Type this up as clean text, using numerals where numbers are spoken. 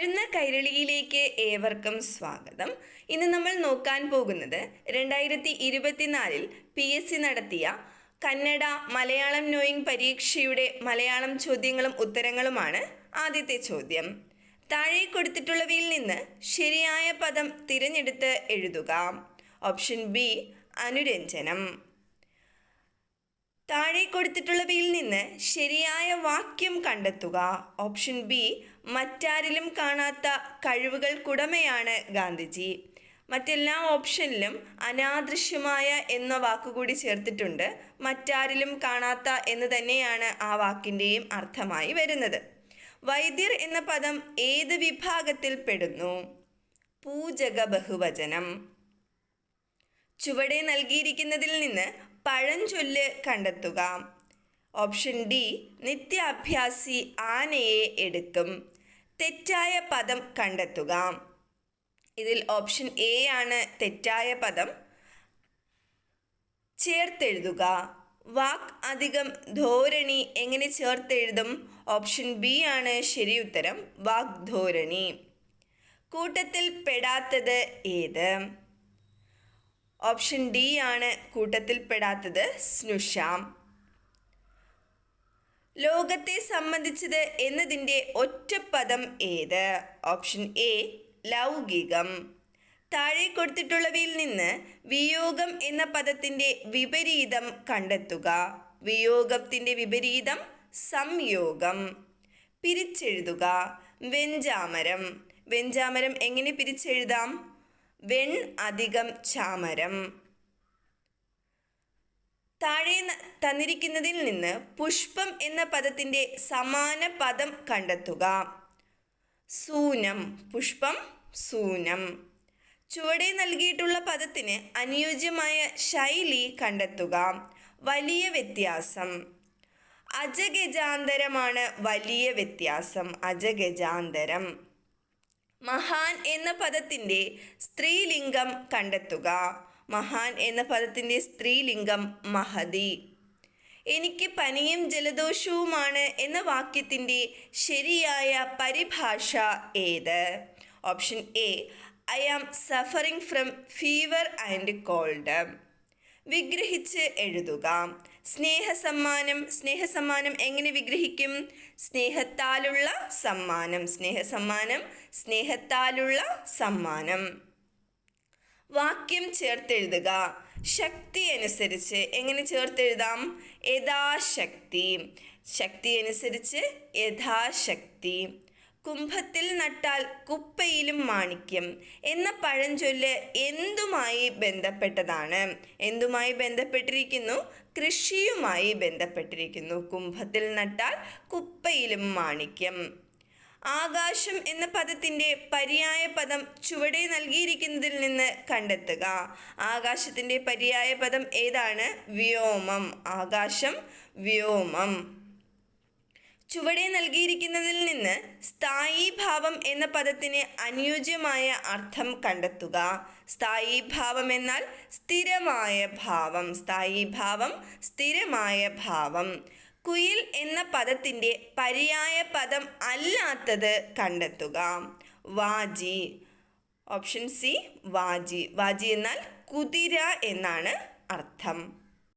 വളരുന്ന കൈരളിയിലേക്ക് ഏവർക്കും സ്വാഗതം. ഇന്ന് നമ്മൾ നോക്കാൻ പോകുന്നത് 2024 PSC നടത്തിയ കന്നഡ മലയാളം നോയിങ് പരീക്ഷയുടെ മലയാളം ചോദ്യങ്ങളും ഉത്തരങ്ങളുമാണ്. ആദ്യത്തെ ചോദ്യം: താഴെ കൊടുത്തിട്ടുള്ളവയിൽ നിന്ന് ശരിയായ പദം തിരഞ്ഞെടുത്ത് എഴുതുക. ഓപ്ഷൻ ബി അനുരഞ്ജനം. താഴെ കൊടുത്തിട്ടുള്ളവയിൽ നിന്ന് ശരിയായ വാക്യം കണ്ടെത്തുക. ഓപ്ഷൻ ബി മറ്റാരിലും കാണാത്ത കഴിവുകൾക്കുടമയാണ് ഗാന്ധിജി. മറ്റെല്ലാ ഓപ്ഷനിലും അനാദൃശ്യമായ എന്ന വാക്കുകൂടി ചേർത്തിട്ടുണ്ട്. മറ്റാരിലും കാണാത്ത എന്ന് തന്നെയാണ് ആ വാക്കിൻ്റെയും അർത്ഥമായി വരുന്നത്. വൈദ്യർ എന്ന പദം ഏത് വിഭാഗത്തിൽ പെടുന്നു? പൂജക ബഹുവചനം. ചുവടെ നൽകിയിരിക്കുന്നതിൽ നിന്ന് പഴഞ്ചൊല്ല് കണ്ടെത്തുക. ഓപ്ഷൻ ഡി നിത്യാഭ്യാസി ആനയെ എടുക്കും. തെറ്റായ പദം കണ്ടെത്തുക. ഇതിൽ ഓപ്ഷൻ എ ആണ് തെറ്റായ പദം. ചേർത്തെഴുതുക. വാക്ക് അധികം ധോരണി എങ്ങനെ ചേർത്തെഴുതും? ഓപ്ഷൻ ബി ആണ് ശരി ഉത്തരം, വാഗ്ധോരണി. കൂട്ടത്തിൽ പെടാത്തത് ഏത്? ഓപ്ഷൻ ഡി ആണ് കൂട്ടത്തിൽ പെടാത്തത്, സ്നുഷ. ലോകത്തെ സംബന്ധിച്ചത് എന്നതിൻ്റെ ഒറ്റപ്പദം ഏത്? ഓപ്ഷൻ എ ലൗകികം. താഴെ കൊടുത്തിട്ടുള്ളവയിൽ നിന്ന് വിയോഗം എന്ന പദത്തിൻ്റെ വിപരീതം കണ്ടെത്തുക. വിയോഗത്തിൻ്റെ വിപരീതം സംയോഗം. പിരിച്ചെഴുതുക. വെഞ്ചാമരം. വെഞ്ചാമരം എങ്ങനെ പിരിച്ചെഴുതാം? വെൺ അധികം ചാമരം. താഴെ തന്നിരിക്കുന്നതിൽ നിന്ന് പുഷ്പം എന്ന പദത്തിൻ്റെ സമാന പദം കണ്ടെത്തുക. സൂനം. പുഷ്പം സൂനം. ചുവടെ നൽകിയിട്ടുള്ള പദത്തിന് അനുയോജ്യമായ ശൈലി കണ്ടെത്തുക. വലിയ വ്യത്യാസം. അജഗജാന്തരമാണ് വലിയ വ്യത്യാസം. അജഗജാന്തരം. മഹാൻ എന്ന പദത്തിൻ്റെ സ്ത്രീലിംഗം കണ്ടെത്തുക. മഹാൻ എന്ന പദത്തിൻ്റെ സ്ത്രീലിംഗം മഹതി. എനിക്ക് പനിയും ജലദോഷവുമാണ് എന്ന വാക്യത്തിൻ്റെ ശരിയായ പരിഭാഷ ഏത്? Option A I am suffering from fever and cold. വിഗ്രഹിച്ച് എഴുതുക. സ്നേഹസമ്മാനം. സ്നേഹസമ്മാനം എങ്ങനെ വിഗ്രഹിക്കും? സ്നേഹത്താലുള്ള സമ്മാനം. സ്നേഹസമ്മാനം, സ്നേഹത്താലുള്ള സമ്മാനം. വാക്യം ചേർത്തെഴുതുക. ശക്തി അനുസരിച്ച് എങ്ങനെ ചേർത്തെഴുതാം? യഥാശക്തി. ശക്തി അനുസരിച്ച് യഥാശക്തി. കുംഭത്തിൽ നട്ടാൽ കുപ്പയിലും മാണിക്യം എന്ന പഴഞ്ചൊല്ല് എന്തുമായി ബന്ധപ്പെട്ടതാണ്? എന്തുമായി ബന്ധപ്പെട്ടിരിക്കുന്നു? കൃഷിയുമായി ബന്ധപ്പെട്ടിരിക്കുന്നു. കുംഭത്തിൽ നട്ടാൽ കുപ്പയിലും മാണിക്യം. ആകാശം എന്ന പദത്തിൻ്റെ പര്യായ പദം ചുവടെ നൽകിയിരിക്കുന്നതിൽ നിന്ന് കണ്ടെത്തുക. ആകാശത്തിൻ്റെ പര്യായ പദം ഏതാണ്? വ്യോമം. ആകാശം വ്യോമം. ചുവടെ നൽകിയിരിക്കുന്നതിൽ നിന്ന് സ്ഥായീ ഭാവം എന്ന പദത്തിന് അനുയോജ്യമായ അർത്ഥം കണ്ടെത്തുക. സ്ഥായീ ഭാവം എന്നാൽ സ്ഥിരമായ ഭാവം. സ്ഥായീ ഭാവം സ്ഥിരമായ ഭാവം. കുയിൽ എന്ന പദത്തിൻ്റെ പര്യായ പദം അല്ലാത്തത് കണ്ടെത്തുക. വാജി. Option C വാജി. വാജി എന്നാൽ കുതിര എന്നാണ് അർത്ഥം.